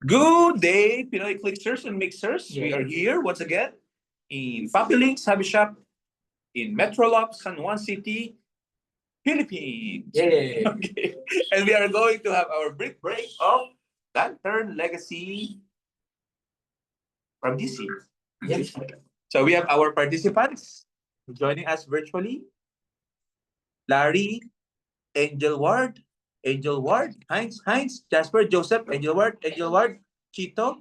Good day, Pinoy Clicksters and Mixers. We are here once again in Papilinks Hobby Shop in Metrolop, San Juan City, Philippines. Yay! Okay. And we are going to have our brick break of Lantern Legacy from DC. Yes. So we have our participants joining us virtually. Larry, Angel Ward, Heinz, Jasper, Joseph, Angel Ward, Chito,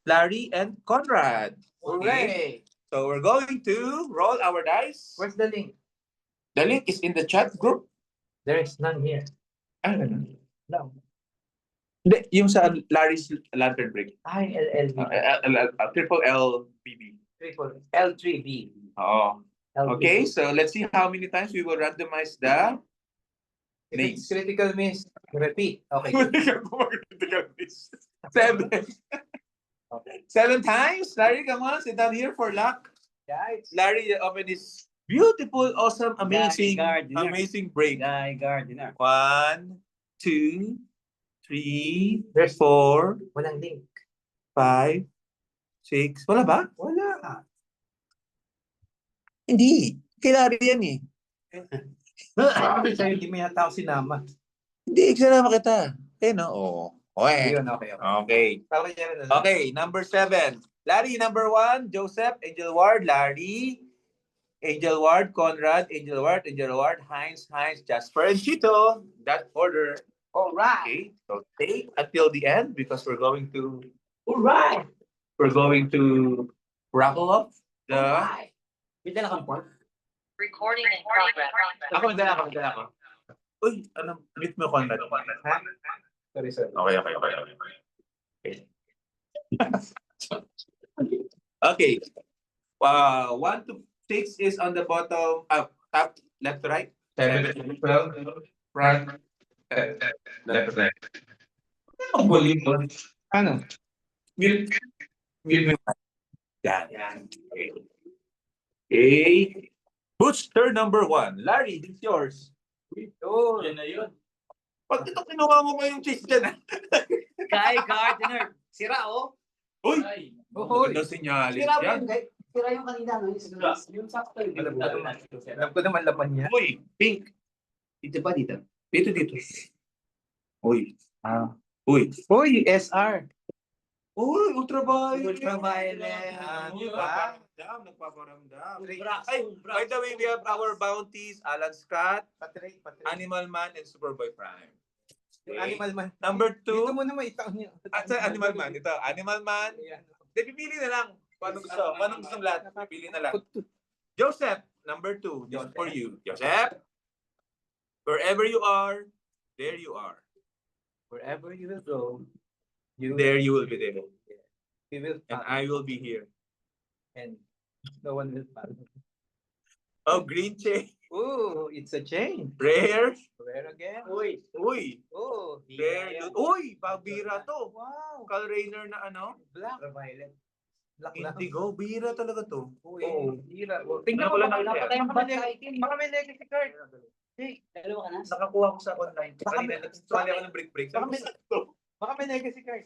Larry, and Conrad. Hooray! So we're going to roll our dice. Where's the link? The link is in the chat group. There is none here. I don't know. No. Hindi, yung sa Larry's Lantern Break. ILLB. Triple LBB. Triple L3B. Oh. Okay, so let's see how many times we will randomize the If names. it's critical miss, repeat. Okay. Seven. Okay. 7 times? Larry, come on, sit down here for luck. Guys. Larry, open this beautiful, awesome, amazing, Gardener. amazing break. Guy Gardener. 1, 2, 3, There's 4, walang link. 5, 6. Wala ba? Wala. Hindi. Kay Larry yan eh. Sa'yo, hindi mo yata ako sinama. Hindi, sinama kita. Eh no? Oo. Okay. Ayun, okay. Okay. Parang yan na. Okay, number 7. Larry, number 1. Joseph, Angel Ward, Larry, Angel Ward, Conrad, Angel Ward, Heinz, Jasper, and Chito. That order. Alright. Okay, so stay until the end because we're going to Alright. raffle up the. May dala kang pork? Recording in progress. Ako, may dala ko. Uy, ano, mute mo Conrad. Ha? Sorry. Okay. Okay. 1 to 6 is on the bottom, top, left to right. 7, 12, Right. left. Ang volume mo. Ano? Mute mo. Yan. Okay. Booster number 1. Larry, it's yours. Oh, Yan na yun. Pag ito kinuha mo yung cheese dyan. Guy Gardener. Sira, oh. Uy! Ohoy. Ano sinyalis Sira mo yan? yun, guys. Sira yung kanina, no? Yung sakto yun. alam ko naman laman niya. Uy, pink. Dito ba, dito? Dito. Uy. Uy. Uy, SR. Uy, ultraviolet. Ultraviolet. Diba? Nagpaparamdam. Ay, By the way, we have our bounties, Alan Scott, Patrick. Animal Man, and Superboy Prime. Okay. Animal man. Number Dito 2. mo naman itaon niya. Sa Animal Man. Ito, Animal Man. Ayan. Pipili na lang. Paano gusto lahat? Pipili na lang. Joseph, number 2. Just for you. Joseph, wherever you are, there you are. Wherever you will go, There you will be there. we will And follow. I will be here. And no one will follow. Oh, green chain. Ooh, it's a chain. Rare. Where again? Uy. Oh, Rare. Uy, pabira to. wow. Call Rainer na ano? Black. Violet. Black lang. Indigo. Bira talaga to. Uy, Oo. hira. Ano Tingnan ko mo, lang baka nakita? napatay ang baka may legacy card. Hey, Dalawa ka na? Nakakuha ko sa online. Baka Kanina, may- nagsali ako ng break. baka Sabi may- ko, sakto. baka may legacy card.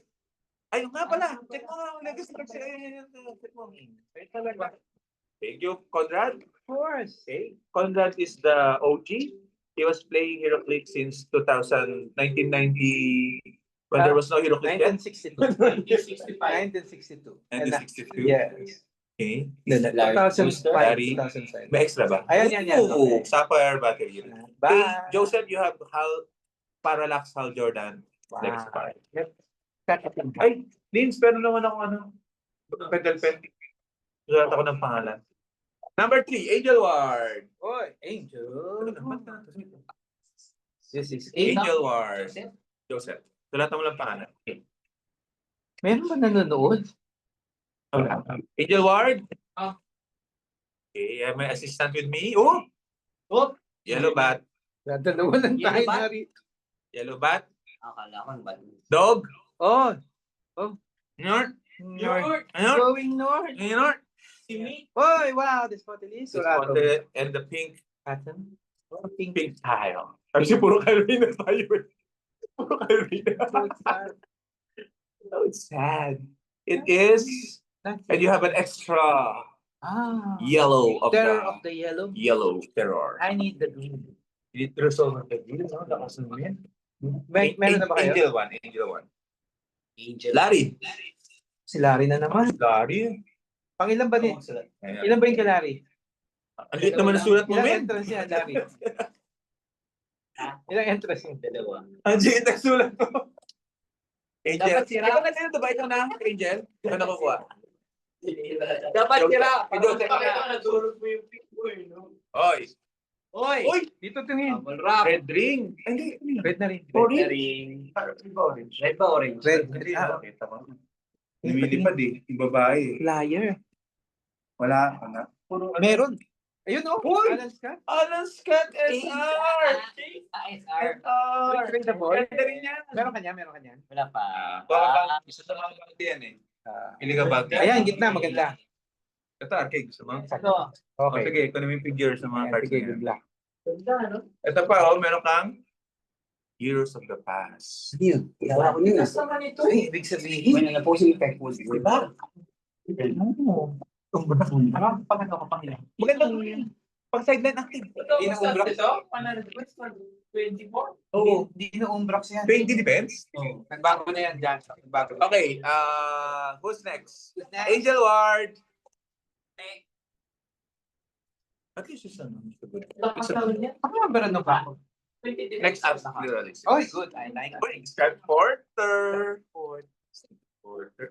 Ay, nga pala. Check mo nga ang legacy card sa check mo. Ay, talaga. Thank you, Conrad. Of course. Okay. Conrad is the OG. He was playing HeroClix since 1990 when there was no HeroClix yet. 1962. 1962. 1962. Yes. Okay. 2005. Larry. 2005. May extra ba? Ayan, yan. Oo. Okay. Sapphire battery. Okay. Bye. Joseph, you have Parallax Hal Jordan. Wow. Legacy card. Yep. Ay, Vince, pero naman ako pedal pen. Sulat ako ng pangalan. Number 3, Angel Ward. Oy, Angel. This is Angel Ward. Joseph? Joseph. Sulat mo lang pangalan. Okay. Meron ba nanonood? Angel Ward. Ah. Okay, I have my assistant with me. Oh! Oh! Yellow bat. Dalawa lang tayo Yellow bat? na rin. Yellow bat. Akala ko, ba? Dog. Oh, North. north. North. Going north. North. Oy, wow, this photo is And the pink pattern. Oh, pink tile. Kasi puro Carolina tayo eh. Puro Carolina. No, it's sad. It is, and you have an extra yellow of Terror the of the yellow. yellow terror. I need the green. You need to resolve the green, no? Lakas mo yan. Meron na ba kayo? Angel one, Angel one. Larry. Si Larry na naman. Larry. Pangilan ba din? Ayan. Ilan ba yung kay Larry? Ang liit naman ang sulat mo, Ilang men. entrance yan, Larry? Ilang entrance yan? Dalawa. Ang liit ang sulat mo. Angel. Dapat sira. Ikaw na sino to ba? Ikaw na, Angel? Ikaw na kukuha. Dapat sira. Nadurog mo yung pick mo eh, no? Oy. Oy! Oy! Dito tingin. Double wrap. Red ring. Ay, hindi. Red na rin. Orange. Orange. Red ba orange? Red. Kita ko. Lumilipad eh. Yung babae. Flyer. Wala. Meron. Ayun o. Uy! Alan Scott. Alan Scott SR! SR. Tradable. Ganda rin yan. Meron kanya, meron kanya. Wala pa. Baka isa sa mga bagay yan eh. Pili ka bagay. Ayan, gitna, maganda. Ito, arcade. Gusto mo? Ito. Okay. Sige, ito na yung figures ng mga Ayan, cards sige, na good yan. luck. Ganda, no? Ito pa, meron kang Heroes of the Past. Yun. Wala ko yun. naman ito? Ay, ibig sabihin. May nag-posing effect po. Diba? Ano pang ano pang ilan? Magandang pang sideline active. Ito, Hindi na basta umbrak. ito? 124? Oo. Hindi na umbrax yan. 20 depends. Oh, nagbago na yan dyan. Nagbago. Okay, who's next? Angel Ward. At least it's ano. Ano ba meron na ba? Next up, pluralist. Oh, good. I like it. Scott Porter.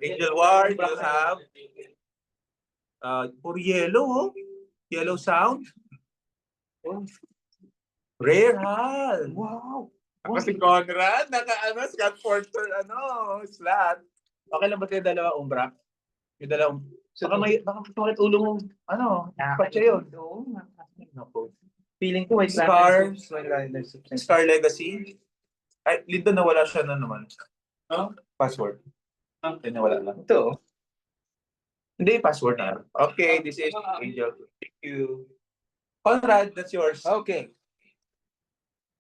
Angel Ward, you have for yellow, yellow sound. Rare Hal. Wow. Kasi Conrad, Scott Porter, slot. Okay lang ba tayo dalawa umbra? Yung dalawa, baka tumakit ulo mo, patsa yun. Feeling ko white Scar. Liners. Star Legacy. Ay, Linda nawala siya na naman. Password. Ay, nawala lang. Ito. Hindi, password na. Okay, this is Angel. Thank you. Conrad, that's yours. Okay.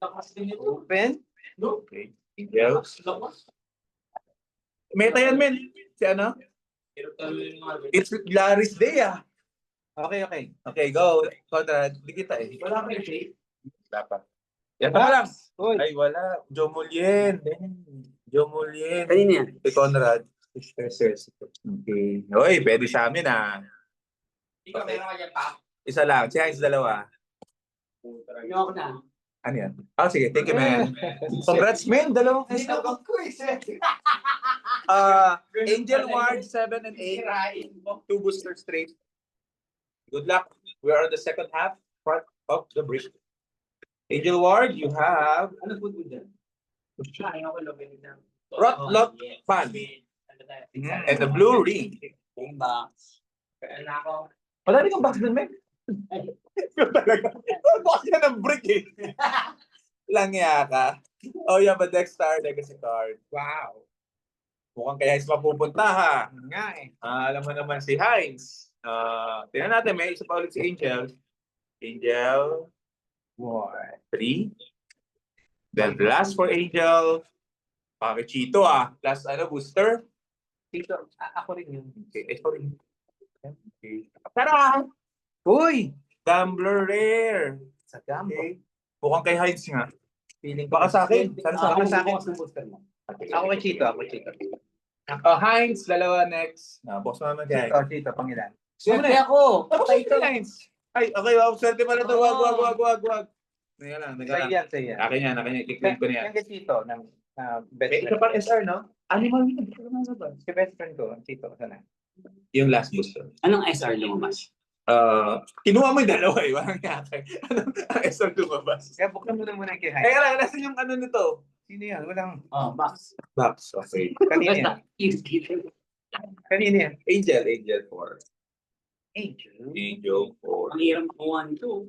Lakas din ito. Open. Okay. Angel. Lakas. Meta yan, men. Si ano? It's Larry's Day, ah. Okay, okay. Okay, go. Conrad, di kita eh. Wala kayo shape. Dapat. Yan pa lang. Uy. Ay, wala. Joe Mulien. Joe Mulien. Kanina yan. Si Conrad. Okay. Uy, pwede sa amin, ah. Ikaw meron ka dyan pa. Isa lang. Si Heinz, dalawa. Yung ako na. Ano yan? Sige. Thank you, man. Congrats, man. Dalawang S. Angel Ward, 7 and 8. 2 booster straight. Good luck. We are on the second half part of the break. Angel Ward, you have Ano po dyan? Rotlot Fan and the blue ring. Box. Kaya ako. Wala rin ang box dun, man. Talaga. Box ka ng brick eh. Langya ka. Oh, you have a Dex Star Legacy card. Wow. Mukhang kaya Heinz mapupunta ha. Nga eh. Alam mo naman si Heinz. Tingnan natin, may isa pa ulit si Angel. Angel. 3. Then last for Angel. Chito Last booster. Dito, ako rin yun. Okay, sorry. Okay. Tara! Uy! Gambler Rare. Sa gambo. Okay. Mukhang kay Heinz nga. Feeling ko. Baka sa akin. Sana sa Baka akin. sa akin. Ako kay Chito, Heinz, dalawa next. Boss naman kay Heinz. Chito, pangilan. Swerte ako. Tapos si Heinz. Ay, okay, wow. Swerte pala ito. Wag. Teka lang. Sa'yo yan, sa'yo yan. Akin yan. I-claim ko na yan. Yan kay Chito, ng best May isa friend. pang SR, no? Animal yun. Si best friend ko, Chito, sana. Yung last booster. Anong SR lumabas? Kinuha mo yung dalawa eh. Walang yakay. Anong SR lumabas? Kaya buklan mo na muna kay Hyde. Kaya lang, nasan yung nito? Sino yan? Walang. Oh, box. Box. Okay. Kanina yan. Kanina yan. Angel 4. Angel. Angel 4. Ang hirap kuha nito.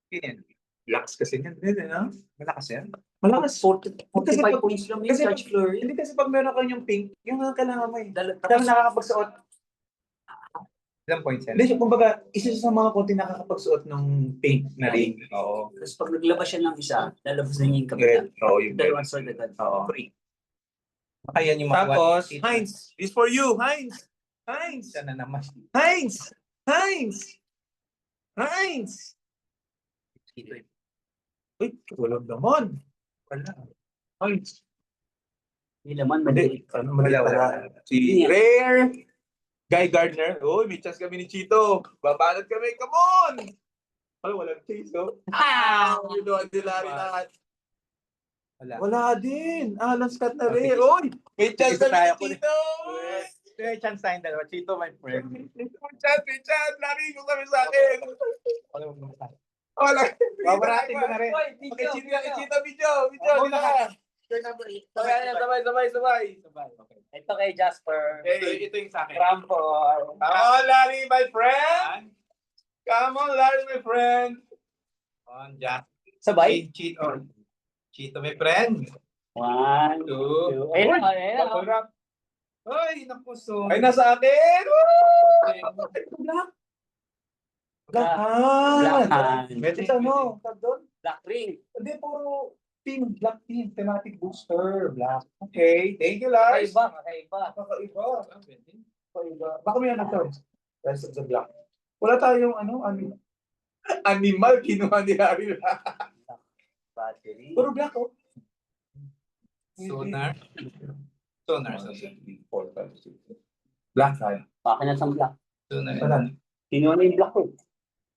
Sino yan? Lax kasi yan. No? Malakas yan. Malakas. 45 points lang yung Kasi Search Flurry. Hindi kasi pag meron kang yung pink, yung kailangan mo eh. Dahil Tapos nakakapagsuot. Ilang points yan? Hindi, kumbaga, isa sa mga konti nakakapagsuot ng pink na ring. Oo. pag naglabas siya ng isa, lalabas na niya yung kapitan. Oo, yung Dalawang sword agad. Oo. Baka yan yung makuha. Tapos, Heinz. This for you, Heinz. Heinz. Isa na naman. Heinz. Heinz. Heinz. Uy, walang naman. Wala. Heinz. May laman, Hindi. maliit. Ano, mali Wala, pala. Si Yan. Rare. Guy Gardner. Uy, may chance kami ni Chito. Babanat kami. Come on! Ay, walang chase, oh. You know, ang dilari na. Wala. Wala din. Alan Scott na Okay. Rare. Uy, may chance Sige, kami tayo ni ko Chito. May chance tayong dalawa. Chito, my friend. May chance. Lari ko kami sa akin. Wala mo naman. Wala. Babaratin ko na rin. Okay, Chito, video. Oh, Video. Your number 8. Sabay. Okay. Ito kay Jasper. Ito yung sa akin. Rampol. Come on, Larry, my friend. Come on, Larry, my friend. On, Jack. Sabay. Chito. Chito, my friend. 1, 2. Ayun na, ayun na. Pag-rap. Ay, naku, so. Ay, nasa akin. Woo! Black. Black Black hand. hand. Ito ano? Tag doon? Black ring. Hindi, puro team. Black team. Thematic booster. Black. Okay. Thank you, Lars. Kakaiba. Kakaiba. Baka may ano to. Rest of the black. Wala tayong ano, animal kinuha ni Larry. Battery. Puro black, oh. Sonar. Sonar. 4, 5, 6. Black hand. Akin na sa black. Sonar. Wala. Kinuha na yung black ko.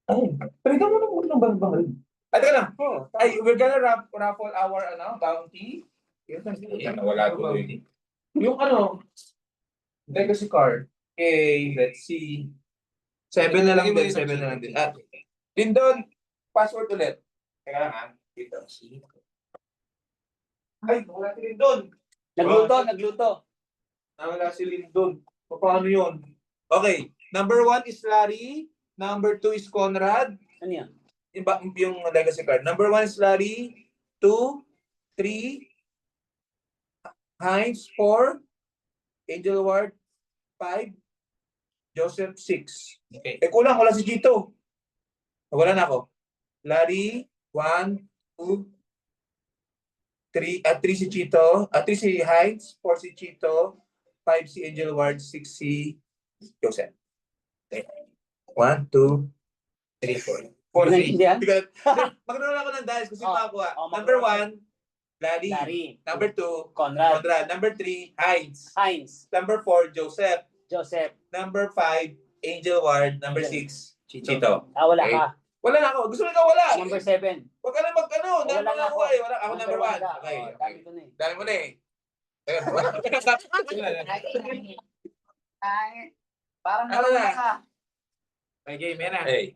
Ay, pero ito mo na muna ng bang-bang. Ay, teka lang. Oh, Ay, we're gonna raffle our bounty. Wala ko eh. Yung legacy card. Okay, let's see. 7 na lang din, 7 na lang din. Lindon, password ulit. Teka lang dito. Ay, wala si Lindon. Nagluto. Wala si Lindon. Paano yun? Okay, number 1 is Larry. Number 2 is Conrad. Ano yan? Yung legacy card. Number 1 is Larry. 2, 3, Heinz, 4, Angel Ward, 5, Joseph, 6. Okay. Kulang, wala si Chito. Wala na ako. Larry, 1, 2, 3, 3 si Chito, 3 si Heinz, 4 si Chito, 5 si Angel Ward, 6 si Joseph. Okay. 1, 2, 3, 4. 4 si... Hindi yan? Magkaroon ako ng dice kasi Oh, makakuha. oh, Number 1, Larry. Larry. Number 2, Conrad. Conrad. Number 3, Heinz. Heinz. Number 4, Joseph. Joseph. Number 5, Angel Ward. Number 6, Chito. Wala Okay. ka. Wala na ako. Gusto mo ikaw wala. Number 7. Huwag ka na mag-ano. Dami Wala mo na na ako. ako eh. Wala. Ako number 1. Okay. Dami ko na eh. Dami mo na eh. Ayun. Parang Ano na? ka. May game yan. Hey.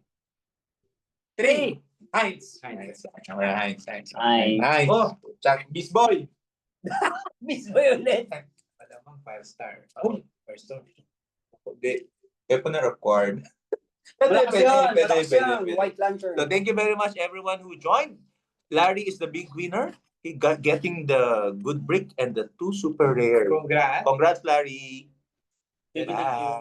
3. Heinz. Heinz. Heinz. Heinz. Oh. Chuck. Beast Boy. Miss mo yun ulit. Malamang 5 star. Oh. 5 star. Hindi. Kaya po na-record. Malakas yun. Malakas yun. Pwede. White lantern. So thank you very much everyone who joined. Larry is the big winner. He got getting the good brick and the 2 super rare. Congrats. Congrats, Larry. Thank you. Bye.